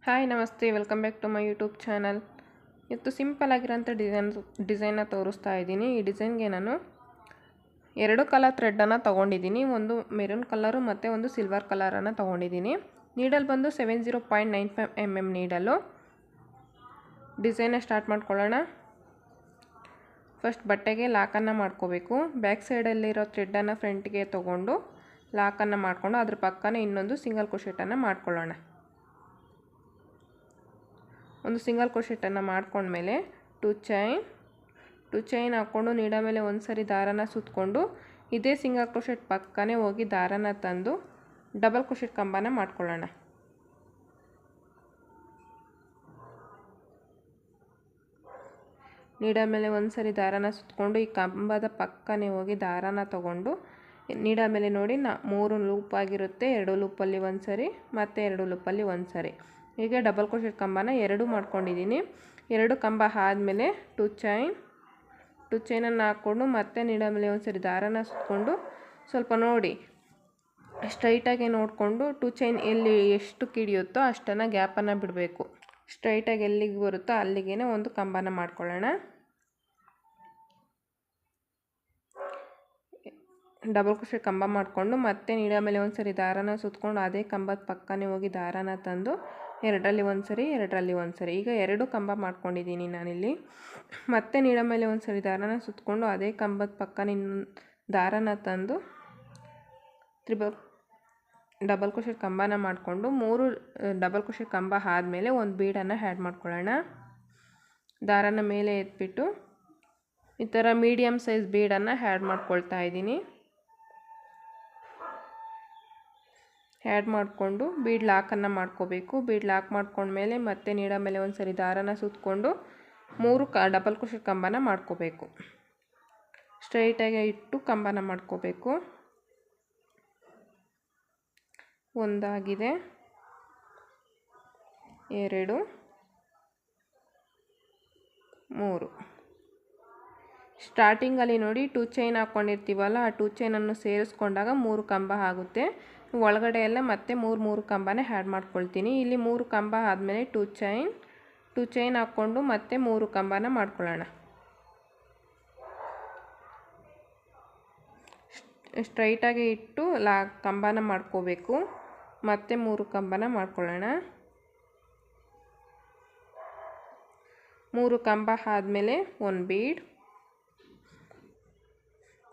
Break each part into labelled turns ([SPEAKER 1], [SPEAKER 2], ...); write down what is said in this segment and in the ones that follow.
[SPEAKER 1] Hi ನಮಸ್ತೆ, welcome back to my YouTube channel. ಇವತ್ತು simple ಆಗಿರೋಂಥ ಡಿಸೈನ್ನ ತೋರಿಸ್ತಾ ಇದ್ದೀನಿ. ಈ ಡಿಸೈನ್ಗೆ ನಾನು 2 ಕಲರ್ ಥ್ರೆಡ್ಡನ್ನು ತೊಗೊಂಡಿದ್ದೀನಿ. ಒಂದು ಮೆರೂನ್ ಕಲರು ಮತ್ತು ಒಂದು ಸಿಲ್ವರ್ ಕಲರನ್ನು ತೊಗೊಂಡಿದ್ದೀನಿ. ನೀಡಲ್ ಬಂದು 70.95 mm ನೀಡಲು. ಡಿಸೈನ್ನ ಸ್ಟಾರ್ಟ್ ಮಾಡ್ಕೊಳ್ಳೋಣ. ಫಸ್ಟ್ ಬಟ್ಟೆಗೆ ಲಾಕನ್ನು ಮಾಡ್ಕೋಬೇಕು. ಬ್ಯಾಕ್ ಸೈಡಲ್ಲಿರೋ ಥ್ರೆಡ್ಡನ್ನು ಫ್ರಂಟ್ಗೆ ತೊಗೊಂಡು ಲಾಕನ್ನು ಮಾಡಿಕೊಂಡು ಅದ್ರ ಪಕ್ಕನೇ ಇನ್ನೊಂದು ಸಿಂಗಲ್ ಕ್ರೋಶೆಟನ್ನು ಮಾಡ್ಕೊಳ್ಳೋಣ. ಒಂದು ಸಿಂಗಲ್ ಕ್ರೋಶೆಟನ್ನು ಮಾಡ್ಕೊಂಡ್ಮೇಲೆ ಟು ಚೈನ್ ಹಾಕ್ಕೊಂಡು ನೀಡ ಮೇಲೆ ಒಂದು ಸರಿ ದಾರನ ಸುತ್ತಕೊಂಡು ಇದೇ ಸಿಂಗಲ್ ಕ್ರೋಶೆಟ್ ಪಕ್ಕನೇ ಹೋಗಿ ದಾರನ ತಂದು ಡಬಲ್ ಕ್ರೋಶೆಟ್ ಕಂಬನ ಮಾಡ್ಕೊಳ್ಳೋಣ. ನೀಡ ಮೇಲೆ ಒಂದು ಸರಿ ದಾರನ ಸುತ್ತಕೊಂಡು ಈ ಕಂಬದ ಪಕ್ಕನೇ ಹೋಗಿ ದಾರನ ತಗೊಂಡು ನೀಡ ಮೇಲೆ ನೋಡಿ 3 ಲೂಪ್ ಆಗಿರುತ್ತೆ. 2 ಲೂಪಲ್ಲಿ ಒಂದು ಸರಿ ಮತ್ತು 2 ಲೂಪಲ್ಲಿ ಒಂದು ಸರಿ. ಹೀಗೆ ಡಬಲ್ ಕ್ರೋಶೆಟ್ ಕಂಬನ 2 ಮಾಡ್ಕೊಂಡಿದ್ದೀನಿ. 2 ಕಂಬ ಆದಮೇಲೆ ಟು ಚೈನನ್ನು ಹಾಕ್ಕೊಂಡು ಮತ್ತೆ ನೀಡ ಮೇಲೆ ಒಂದು ಸರಿ ದಾರನ ಸುತ್ತಕೊಂಡು ಸ್ವಲ್ಪ ನೋಡಿ ಸ್ಟ್ರೈಟಾಗಿ ನೋಡಿಕೊಂಡು ಟು ಚೈನ್ ಎಲ್ಲಿ ಎಷ್ಟು ಕಿಡಿಯುತ್ತೋ ಅಷ್ಟನ್ನು ಗ್ಯಾಪನ್ನು ಬಿಡಬೇಕು. ಸ್ಟ್ರೈಟಾಗಿ ಎಲ್ಲಿಗೆ ಬರುತ್ತೋ ಅಲ್ಲಿಗೆ ಒಂದು ಕಂಬನ ಮಾಡ್ಕೊಳ್ಳೋಣ. ಡಬಲ್ ಕ್ರೋಶೆಟ್ ಕಂಬ ಮಾಡಿಕೊಂಡು ಮತ್ತೆ ನೀಡ ಮೇಲೆ ಒಂದು ಸರಿ ದಾರನ ಸುತ್ತಕೊಂಡು ಅದೇ ಕಂಬದ ಪಕ್ಕನೇ ಹೋಗಿ ದಾರನ ತಂದು 2ರಲ್ಲಿ ಒಂದು ಸರಿ 2ರಲ್ಲಿ ಒಂದು ಸರಿ. ಈಗ 2 ಕಂಬ ಮಾಡ್ಕೊಂಡಿದ್ದೀನಿ ನಾನಿಲ್ಲಿ. ಮತ್ತೆ ನೀಡ ಮೇಲೆ ಒಂದು ಸರಿ ದಾರನ ಸುತ್ತಕೊಂಡು ಅದೇ ಕಂಬದ ಪಕ್ಕನೇ ದಾರನ ತಂದು ಡಬಲ್ ಕ್ರೋಶೆಟ್ ಕಂಬನ ಮಾಡಿಕೊಂಡು 3 ಡಬಲ್ ಕ್ರೋಶೆಟ್ ಕಂಬ ಆದಮೇಲೆ ಒಂದು ಬೀಡನ್ನು ಆ್ಯಡ್ ಮಾಡ್ಕೊಳ್ಳೋಣ. ದಾರನ ಮೇಲೆ ಎತ್ಬಿಟ್ಟು ಈ ಥರ ಮೀಡಿಯಮ್ ಸೈಜ್ ಬೀಡನ್ನು ಆ್ಯಡ್ ಮಾಡ್ಕೊಳ್ತಾ ಇದ್ದೀನಿ. ಆ್ಯಡ್ ಮಾಡಿಕೊಂಡು ಬೀಡ್ ಲಾಕನ್ನು ಮಾಡ್ಕೋಬೇಕು. ಬೀಡ್ ಲಾಕ್ ಮಾಡ್ಕೊಂಡ್ಮೇಲೆ ಮತ್ತೆ ನೀಡ ಮೇಲೆ ಒಂದು ಸರಿ ದಾರನ ಸುತ್ತಕೊಂಡು 3 ಡಬಲ್ ಕ್ರೋಶೆಟ್ ಕಂಬನ ಮಾಡ್ಕೋಬೇಕು. ಸ್ಟ್ರೈಟಾಗಿ ಇಟ್ಟು ಕಂಬನ ಮಾಡ್ಕೋಬೇಕು. ಒಂದಾಗಿದೆ, 2, 3. ಸ್ಟಾರ್ಟಿಂಗಲ್ಲಿ ನೋಡಿ ಟು ಚೈನ್ ಹಾಕ್ಕೊಂಡಿರ್ತೀವಲ್ಲ, ಆ ಟು ಚೈನನ್ನು ಸೇರಿಸ್ಕೊಂಡಾಗ 3 ಕಂಬ ಆಗುತ್ತೆ. ಒಳಗಡೆ ಎಲ್ಲ ಮತ್ತೆ 3 ಕಂಬನೇ ಆ್ಯಡ್ ಮಾಡ್ಕೊಳ್ತೀನಿ. ಇಲ್ಲಿ 3 ಕಂಬ ಆದಮೇಲೆ ಟು ಚೈನ್ ಹಾಕ್ಕೊಂಡು ಮತ್ತೆ 3 ಕಂಬನ ಮಾಡ್ಕೊಳ್ಳೋಣ. ಸ್ಟ್ರೈಟಾಗಿ ಇಟ್ಟು ಕಂಬನ ಮಾಡ್ಕೋಬೇಕು. ಮತ್ತೆ 3 ಕಂಬನ ಮಾಡ್ಕೊಳ್ಳೋಣ. 3 ಕಂಬ ಆದಮೇಲೆ ಒಂದು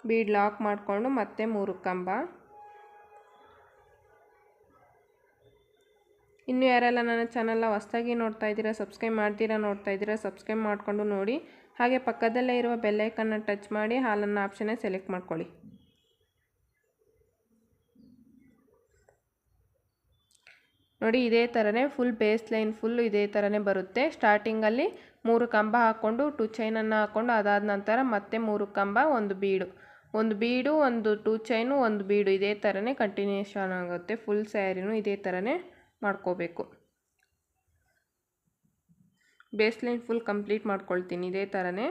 [SPEAKER 1] ಬೀಡ್ ಲಾಕ್ ಮಾಡಿಕೊಂಡು ಮತ್ತೆ 3 ಕಂಬ. ಇನ್ನು ಯಾರೆಲ್ಲ ನನ್ನ ಚಾನಲ್ನ ಹೊಸದಾಗಿ ನೋಡ್ತಾ ಇದ್ದೀರಾ, ಸಬ್ಸ್ಕ್ರೈಬ್ ಮಾಡ್ತೀರಾ ನೋಡ್ತಾ ಇದ್ದೀರಾ, ಸಬ್ಸ್ಕ್ರೈಬ್ ಮಾಡಿಕೊಂಡು ನೋಡಿ. ಹಾಗೆ ಪಕ್ಕದಲ್ಲೇ ಇರುವ ಬೆಲ್ಲೈಕನ್ನ ಟಚ್ ಮಾಡಿ ಹಾಲನ್ನು ಆಪ್ಷನ್ನೇ ಸೆಲೆಕ್ಟ್ ಮಾಡ್ಕೊಳ್ಳಿ. ನೋಡಿ ಇದೇ ಥರನೇ ಫುಲ್ ಬೇಸ್ ಲೈನ್ ಫುಲ್ ಇದೇ ಥರನೇ ಬರುತ್ತೆ. ಸ್ಟಾರ್ಟಿಂಗಲ್ಲಿ 3 ಕಂಬ ಹಾಕ್ಕೊಂಡು ಟು ಚೈನನ್ನು ಹಾಕ್ಕೊಂಡು ಅದಾದ ನಂತರ ಮತ್ತೆ 3 ಕಂಬ, ಒಂದು ಬೀಡು, ಒಂದು ಟು ಚೈನು, ಒಂದು ಬೀಡು, ಇದೇ ಥರನೇ ಕಂಟಿನ್ಯೂಷನ್ ಆಗುತ್ತೆ. ಫುಲ್ ಸ್ಯಾರಿನೂ ಇದೇ ಥರನೇ ಮಾಡ್ಕೋಬೇಕು. ಬೇಸ್ ಲೈನ್ ಫುಲ್ ಕಂಪ್ಲೀಟ್ ಮಾಡ್ಕೊಳ್ತೀನಿ ಇದೇ ಥರನೇ.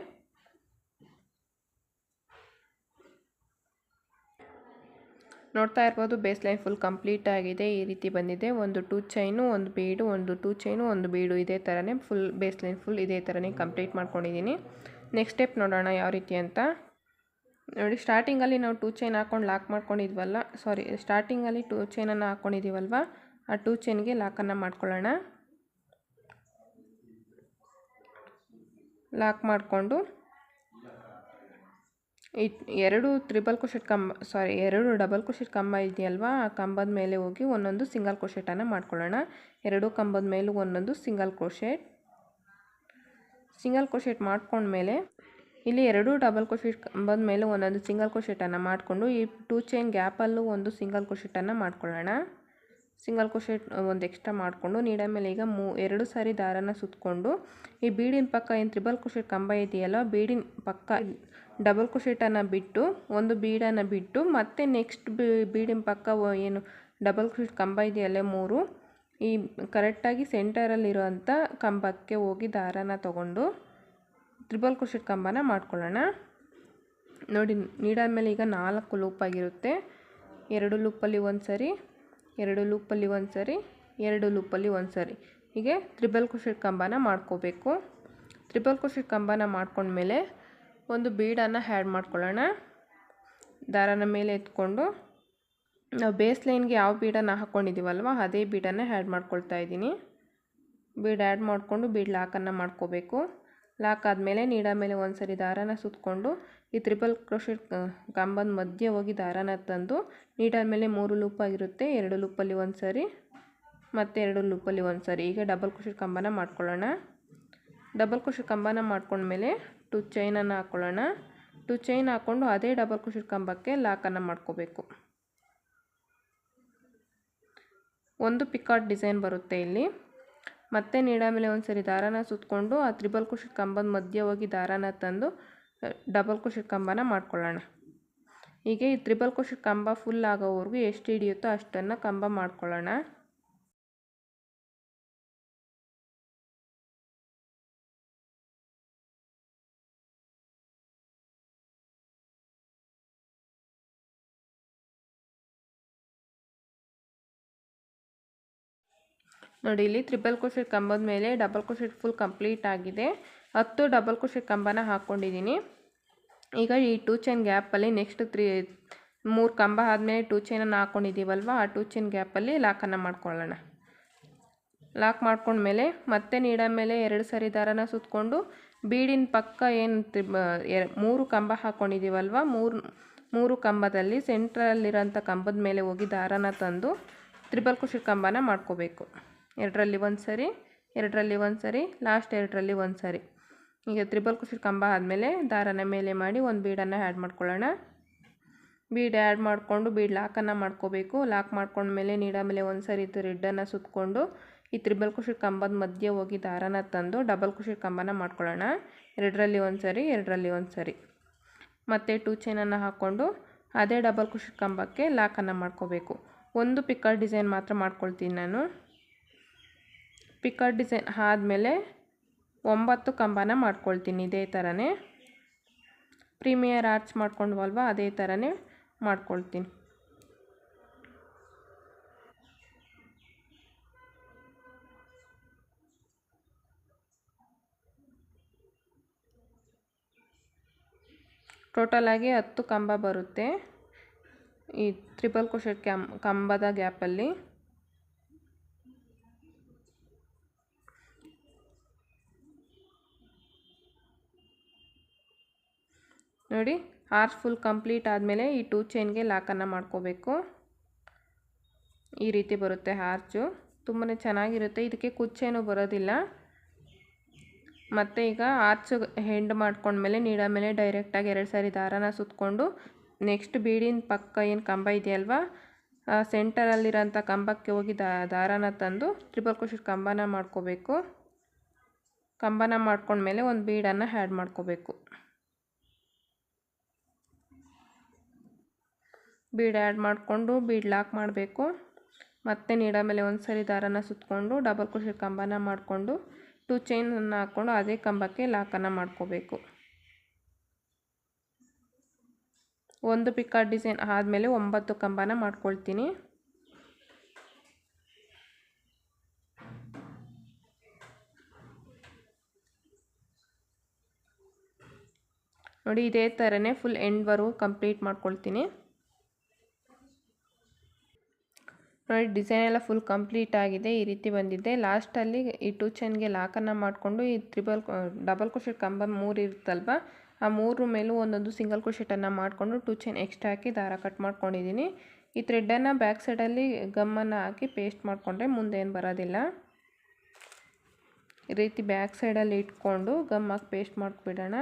[SPEAKER 1] ನೋಡ್ತಾ ಇರ್ಬೋದು ಬೇಸ್ ಲೈನ್ ಫುಲ್ ಕಂಪ್ಲೀಟ್ ಆಗಿದೆ. ಈ ರೀತಿ ಬಂದಿದೆ. ಒಂದು ಟು ಚೈನು, ಒಂದು ಬೀಡು, ಒಂದು ಟು ಚೈನು, ಒಂದು ಬೀಡು, ಇದೇ ಥರನೇ ಫುಲ್ ಬೇಸ್ ಲೈನ್ ಫುಲ್ ಇದೇ ಥರನೇ ಕಂಪ್ಲೀಟ್ ಮಾಡ್ಕೊಂಡಿದ್ದೀನಿ. ನೆಕ್ಸ್ಟ್ ಸ್ಟೆಪ್ ನೋಡೋಣ ಯಾವ ರೀತಿ ಅಂತ. ನೋಡಿ ಸ್ಟಾರ್ಟಿಂಗಲ್ಲಿ ನಾವು ಟು ಚೈನ್ ಹಾಕ್ಕೊಂಡು ಲಾಕ್ ಮಾಡ್ಕೊಂಡಿದ್ವಲ್ಲ, ಸ್ಟಾರ್ಟಿಂಗಲ್ಲಿ ಟು ಚೈನನ್ನು ಹಾಕ್ಕೊಂಡಿದ್ದೀವಲ್ವ, ಆ ಟು ಚೈನ್ಗೆ ಲಾಕನ್ನು ಮಾಡ್ಕೊಳ್ಳೋಣ. ಲಾಕ್ ಮಾಡಿಕೊಂಡು 2 ಡಬಲ್ ಕ್ರೋಶೆಟ್ ಕಂಬ ಇದೆಯಲ್ವ, ಆ ಕಂಬದ ಮೇಲೆ ಹೋಗಿ ಒಂದೊಂದು ಸಿಂಗಲ್ ಕ್ರೋಶೆಟನ್ನು ಮಾಡ್ಕೊಳ್ಳೋಣ. 2 ಕಂಬದ ಮೇಲೂ ಒಂದೊಂದು ಸಿಂಗಲ್ ಕ್ರೋಶೆಟ್ ಮಾಡ್ಕೊಂಡ್ಮೇಲೆ ಇಲ್ಲಿ 2 ಡಬಲ್ ಕ್ರೋಶೆಟ್ ಕಂಬದ ಮೇಲೂ ಒಂದೊಂದು ಸಿಂಗಲ್ ಕ್ರೋಶೆಟನ್ನು ಮಾಡಿಕೊಂಡು ಈ ಟು ಚೈನ್ ಗ್ಯಾಪಲ್ಲೂ ಒಂದು ಸಿಂಗಲ್ ಕ್ರೋಶೆಟನ್ನು ಮಾಡ್ಕೊಳ್ಳೋಣ. ಸಿಂಗಲ್ ಕ್ರೋಶೆಟ್ ಒಂದು ಎಕ್ಸ್ಟ್ರಾ ಮಾಡಿಕೊಂಡು ನೀಡ ಮೇಲೆ ಈಗ 2 ಸಾರಿ ದಾರನ ಸುತ್ತಕೊಂಡು ಈ ಬೀಡಿನ ಪಕ್ಕ ಏನು ತ್ರಿಬಲ್ ಕ್ರೋಶೆಟ್ ಕಂಬ ಇದೆಯಲ್ಲ, ಬೀಡಿನ ಪಕ್ಕ ಡಬಲ್ ಕ್ರೋಶೆಟನ್ನು ಬಿಟ್ಟು ಒಂದು ಬೀಡನ್ನು ಬಿಟ್ಟು ಮತ್ತೆ ನೆಕ್ಸ್ಟ್ ಬೀಡಿನ ಪಕ್ಕ ಏನು ಡಬಲ್ ಕ್ರೋಶೆಟ್ ಕಂಬ ಇದೆಯಲ್ಲ 3, ಈ ಕರೆಕ್ಟಾಗಿ ಸೆಂಟರಲ್ಲಿರುವಂಥ ಕಂಬಕ್ಕೆ ಹೋಗಿ ದಾರನ ತಗೊಂಡು ತ್ರಿಬಲ್ ಕ್ರೋಶೆಟ್ ಕಂಬನ ಮಾಡ್ಕೊಳ್ಳೋಣ. ನೋಡಿ ನೀಡ ಮೇಲೆ ಈಗ 4 ಲೂಪ್ ಆಗಿರುತ್ತೆ. 2 ಲೂಪಲ್ಲಿ ಒಂದು ಸರಿ, 2 ಲೂಪಲ್ಲಿ ಒಂದು ಸರಿ, 2 ಲೂಪಲ್ಲಿ ಒಂದು ಸರಿ. ಹೀಗೆ ತ್ರಿಬಲ್ ಕ್ರೋಶೆಟ್ ಕಂಬನ ಮಾಡ್ಕೋಬೇಕು. ತ್ರಿಬಲ್ ಕ್ರೋಶೆಟ್ ಕಂಬನ ಮಾಡ್ಕೊಂಡ್ಮೇಲೆ ಒಂದು ಬೀಡನ್ನು ಆ್ಯಡ್ ಮಾಡ್ಕೊಳ್ಳೋಣ. ದಾರನ ಮೇಲೆ ಎತ್ಕೊಂಡು ನಾವು ಬೇಸ್ ಲೈನ್ಗೆ ಯಾವ ಬೀಡನ್ನು ಹಾಕ್ಕೊಂಡಿದ್ದೀವಲ್ವ ಅದೇ ಬೀಡನ್ನು ಆ್ಯಡ್ ಮಾಡ್ಕೊಳ್ತಾ ಇದ್ದೀನಿ. ಬೀಡ್ ಆ್ಯಡ್ ಮಾಡಿಕೊಂಡು ಬೀಡ್ ಲಾಕನ್ನು ಮಾಡ್ಕೋಬೇಕು. ಲಾಕ್ ಆದಮೇಲೆ ನೀಡ ಮೇಲೆ ಒಂದು ಸರಿ ದಾರನ ಸುತ್ತಕೊಂಡು ಈ ತ್ರಿಬಲ್ ಕ್ರೋಶೆಟ್ ಕಂಬದ ಮಧ್ಯೆ ಹೋಗಿ ದಾರನ ತಂದು ನೀಡಲ್ ಮೇಲೆ 3 ಲೂಪ್ ಆಗಿರುತ್ತೆ, 2 ಲೂಪಲ್ಲಿ ಒಂದು ಸರಿ ಮತ್ತು 2 ಲೂಪಲ್ಲಿ ಒಂದು ಸರಿ. ಈಗ ಡಬಲ್ ಕ್ರೋಶೆಟ್ ಕಂಬನ ಮಾಡ್ಕೊಳ್ಳೋಣ. ಡಬಲ್ ಕ್ರೋಶೆಟ್ ಕಂಬನ ಮಾಡ್ಕೊಂಡ್ಮೇಲೆ 2 ಚೈನನ್ನು ಹಾಕ್ಕೊಳ್ಳೋಣ. 2 ಚೈನ್ ಹಾಕ್ಕೊಂಡು ಅದೇ ಡಬಲ್ ಕ್ರೋಶೆಟ್ ಕಂಬಕ್ಕೆ ಲಾಕನ್ನು ಮಾಡ್ಕೋಬೇಕು. ಒಂದು ಪಿಕಾಟ್ ಡಿಸೈನ್ ಬರುತ್ತೆ ಇಲ್ಲಿ. ಮತ್ತೆ ನೀಡ ಮೇಲೆ ಒಂದು ಸರಿ ದಾರನ ಸುತ್ತಕೊಂಡು ಆ ತ್ರಿಬಲ್ ಕ್ರೋಶೆಟ್ ಕಂಬದ ಮಧ್ಯೆ ಹೋಗಿ ದಾರನ ತಂದು ಡಬಲ್ ಕ್ರೋಶೆಟ್ ಕಂಬನ ಮಾಡ್ಕೊಳ್ಳೋಣ. ಹೀಗೆ ಈ ತ್ರಿಬಲ್ ಕ್ರೋಶೆಟ್ ಕಂಬ ಫುಲ್ ಆಗೋವರೆಗೂ ಎಷ್ಟು ಹಿಡಿಯುತ್ತೋ ಅಷ್ಟನ್ನು ಕಂಬ ಮಾಡ್ಕೊಳ್ಳೋಣ. ನೋಡಿ ಇಲ್ಲಿ ತ್ರಿಬಲ್ ಕ್ರೋಶೆಟ್ ಕಂಬದ ಮೇಲೆ ಡಬಲ್ ಕ್ರೋಶೆಟ್ ಫುಲ್ ಕಂಪ್ಲೀಟ್ ಆಗಿದೆ. 10 ಡಬಲ್ ಕ್ರೋಶೆಟ್ ಕಂಬನ ಹಾಕ್ಕೊಂಡಿದ್ದೀನಿ. ಈಗ ಈ 2 ಚೈನ್ ಗ್ಯಾಪಲ್ಲಿ ನೆಕ್ಸ್ಟ್ 3 ಕಂಬ ಆದಮೇಲೆ 2 ಚೈನನ್ನು ಹಾಕ್ಕೊಂಡಿದ್ದೀವಲ್ವ ಆ 2 ಚೈನ್ ಗ್ಯಾಪಲ್ಲಿ ಲಾಕನ್ನು ಮಾಡ್ಕೊಳ್ಳೋಣ. ಲಾಕ್ ಮಾಡ್ಕೊಂಡ್ಮೇಲೆ ಮತ್ತೆ ನೀಡ ಮೇಲೆ 2 ಸರಿ ದಾರನ ಸುತ್ತಕೊಂಡು ಬೀಡಿನ ಪಕ್ಕ ಏನು 3 ಕಂಬ ಹಾಕ್ಕೊಂಡಿದ್ದೀವಲ್ವ 3 ಕಂಬದಲ್ಲಿ ಸೆಂಟ್ರಲ್ಲಿರೋಂಥ ಕಂಬದ ಮೇಲೆ ಹೋಗಿ ದಾರನ ತಂದು ತ್ರಿಬಲ್ ಕ್ರೋಶೆಟ್ ಕಂಬನ ಮಾಡ್ಕೋಬೇಕು. 2ರಲ್ಲಿ ಒಂದು ಸರಿ, 2ರಲ್ಲಿ ಒಂದು ಸರಿ, ಲಾಸ್ಟ್ 2ರಲ್ಲಿ ಒಂದು ಸರಿ. ಈಗ ತ್ರಿಬಲ್ ಕ್ರೋಶೆಟ್ ಕಂಬ ಆದಮೇಲೆ ದಾರನ ಮೇಲೆ ಮಾಡಿ ಒಂದು ಬೀಡನ್ನು ಆ್ಯಡ್ ಮಾಡ್ಕೊಳ್ಳೋಣ. ಬೀಡ್ ಆ್ಯಡ್ ಮಾಡಿಕೊಂಡು ಬೀಡ್ ಲಾಕನ್ನು ಮಾಡ್ಕೋಬೇಕು. ಲಾಕ್ ಮಾಡ್ಕೊಂಡ್ಮೇಲೆ ನೀಡ ಮೇಲೆ ಒಂದು ಸರಿ ಥ್ರೆಡ್ಡನ್ನು ಸುತ್ತಕೊಂಡು ಈ ತ್ರಿಬಲ್ ಕ್ರೋಶೆಟ್ ಕಂಬದ ಮಧ್ಯೆ ಹೋಗಿ ದಾರನ ತಂದು ಡಬಲ್ ಕ್ರೋಶೆಟ್ ಕಂಬನ ಮಾಡ್ಕೊಳ್ಳೋಣ. 2ರಲ್ಲಿ ಒಂದು ಸರಿ, 2ರಲ್ಲಿ ಒಂದು ಸರಿ. ಮತ್ತು 2 ಚೈನನ್ನು ಹಾಕ್ಕೊಂಡು ಅದೇ ಡಬಲ್ ಕ್ರೋಶೆಟ್ ಕಂಬಕ್ಕೆ ಲಾಕನ್ನು ಮಾಡ್ಕೋಬೇಕು. ಒಂದು ಪಿಕಾಟ್ ಡಿಸೈನ್ ಮಾತ್ರ ಮಾಡ್ಕೊಳ್ತೀನಿ ನಾನು. ಪಿಕಾಟ್ ಡಿಸೈನ್ ಆದಮೇಲೆ 9 ಕಂಬನ ಮಾಡ್ಕೊಳ್ತೀನಿ. ಇದೇ ಥರನೇ ಪ್ರೀಮಿಯರ್ ಆರ್ಚ್ ಮಾಡ್ಕೊಂಡ್ವಲ್ವ ಅದೇ ಥರನೇ ಮಾಡ್ಕೊಳ್ತೀನಿ. ಟೋಟಲಾಗಿ 10 ಕಂಬ ಬರುತ್ತೆ ಈ ತ್ರಿಬಲ್ ಕ್ರೋಶೆಟ್ ಕಂಬದ ಗ್ಯಾಪಲ್ಲಿ. ನೋಡಿ ಆರ್ಚ್ ಫುಲ್ ಕಂಪ್ಲೀಟ್ ಆದಮೇಲೆ ಈ 2 ಚೈನ್ಗೆ ಲಾಕನ್ನು ಮಾಡ್ಕೋಬೇಕು. ಈ ರೀತಿ ಬರುತ್ತೆ ಆರ್ಚು. ತುಂಬಾ ಚೆನ್ನಾಗಿರುತ್ತೆ. ಇದಕ್ಕೆ ಕುಚ್ಚೇನೂ ಬರೋದಿಲ್ಲ. ಮತ್ತು ಈಗ ಆರ್ಚ್ ಹೆಂಡ್ ಮಾಡ್ಕೊಂಡ್ಮೇಲೆ ನೀಡ ಮೇಲೆ ಡೈರೆಕ್ಟಾಗಿ 2 ಸಾರಿ ದಾರನ ಸುತ್ತಕೊಂಡು ನೆಕ್ಸ್ಟ್ ಬೀಡಿನ ಪಕ್ಕ ಏನು ಕಂಬ ಇದೆಯಲ್ವ ಸೆಂಟರಲ್ಲಿರೋಂಥ ಕಂಬಕ್ಕೆ ಹೋಗಿ ದಾರನ ತಂದು ತ್ರಿಬಲ್ ಕ್ರೋಶೆಟ್ ಕಂಬನ ಮಾಡ್ಕೋಬೇಕು. ಕಂಬನ ಮಾಡ್ಕೊಂಡ್ಮೇಲೆ ಒಂದು ಬೀಡನ್ನು ಆ್ಯಡ್ ಮಾಡ್ಕೋಬೇಕು. ಬೀಡ್ ಆ್ಯಡ್ ಮಾಡಿಕೊಂಡು ಬೀಡ್ ಲಾಕ್ ಮಾಡಬೇಕು. ಮತ್ತೆ ನೀಡ ಮೇಲೆ ಒಂದು ಸರಿ ದಾರನ ಸುತ್ತಕೊಂಡು ಡಬಲ್ ಕ್ರೋಶೆಟ್ ಕಂಬನ ಮಾಡಿಕೊಂಡು 2 ಚೈನನ್ನು ಹಾಕ್ಕೊಂಡು ಅದೇ ಕಂಬಕ್ಕೆ ಲಾಕನ್ನು ಮಾಡ್ಕೋಬೇಕು. ಒಂದು ಪಿಕಾಟ್ ಡಿಸೈನ್ ಆದಮೇಲೆ 9 ಕಂಬನ ಮಾಡ್ಕೊಳ್ತೀನಿ. ನೋಡಿ ಇದೇ ಥರನೇ ಫುಲ್ ಎಂಡ್ವರೆಗೂ ಕಂಪ್ಲೀಟ್ ಮಾಡ್ಕೊಳ್ತೀನಿ. ನೋಡಿ ಡಿಸೈನ್ ಎಲ್ಲ ಫುಲ್ ಕಂಪ್ಲೀಟ್ ಆಗಿದೆ. ಈ ರೀತಿ ಬಂದಿದೆ. ಲಾಸ್ಟಲ್ಲಿ ಈ 2 ಚೈನ್ಗೆ ಲಾಕನ್ನು ಮಾಡಿಕೊಂಡು ಈ ಡಬಲ್ ಕ್ರೋಶೆಟ್ ಕಂಬ 3 ಇರುತ್ತಲ್ವ ಆ 3 ಮೇಲೂ ಒಂದೊಂದು ಸಿಂಗಲ್ ಕ್ರೋಶೆಟನ್ನು ಮಾಡಿಕೊಂಡು 2 ಚೈನ್ ಎಕ್ಸ್ಟ್ರಾ ಹಾಕಿ ದಾರ ಕಟ್ ಮಾಡ್ಕೊಂಡಿದ್ದೀನಿ. ಈ ಥ್ರೆಡ್ಡನ್ನು ಬ್ಯಾಕ್ ಸೈಡಲ್ಲಿ ಗಮ್ಮನ್ನು ಹಾಕಿ ಪೇಸ್ಟ್ ಮಾಡಿಕೊಂಡ್ರೆ ಮುಂದೆ ಏನು ಬರೋದಿಲ್ಲ. ಈ ರೀತಿ ಬ್ಯಾಕ್ ಸೈಡಲ್ಲಿ ಇಟ್ಕೊಂಡು ಗಮ್ ಹಾಕಿ ಪೇಸ್ಟ್ ಮಾಡಿಬಿಡೋಣ.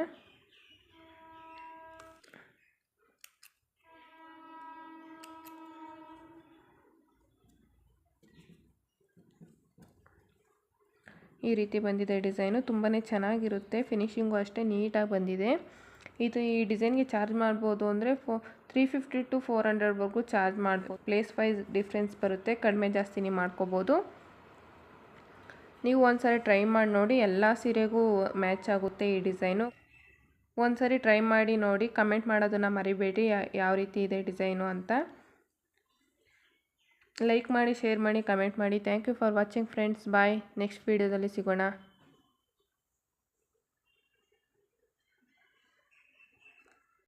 [SPEAKER 1] ಈ ರೀತಿ ಬಂದಿದೆ ಡಿಸೈನು. ತುಂಬಾ ಚೆನ್ನಾಗಿರುತ್ತೆ. ಫಿನಿಶಿಂಗು ಅಷ್ಟೇ ನೀಟಾಗಿ ಬಂದಿದೆ. ಈ ಡಿಸೈನ್ಗೆ ಚಾರ್ಜ್ ಮಾಡ್ಬೋದು ಅಂದರೆ 350 to 400ವರೆಗೂ ಚಾರ್ಜ್ ಮಾಡ್ಬೋದು. ಪ್ಲೇಸ್ ವೈಸ್ ಡಿಫ್ರೆನ್ಸ್ ಬರುತ್ತೆ. ಕಡಿಮೆ ಜಾಸ್ತಿನೇ ಮಾಡ್ಕೋಬೋದು. ನೀವು ಒಂದ್ಸರಿ ಟ್ರೈ ಮಾಡಿ ನೋಡಿ. ಎಲ್ಲ ಸೀರೆಗೂ ಮ್ಯಾಚ್ ಆಗುತ್ತೆ ಈ ಡಿಸೈನು. ಒಂದ್ಸರಿ ಟ್ರೈ ಮಾಡಿ ನೋಡಿ. ಕಮೆಂಟ್ ಮಾಡೋದನ್ನು ಮರಿಬೇಡಿ ಯಾವ ರೀತಿ ಇದೆ ಡಿಸೈನು ಅಂತ. ಲೈಕ್ ಮಾಡಿ, ಶೇರ್ ಮಾಡಿ, ಕಮೆಂಟ್ ಮಾಡಿ. Thank you for watching friends. Bye. Next ವೀಡಿಯೋದಲ್ಲಿ ಸಿಗೋಣ.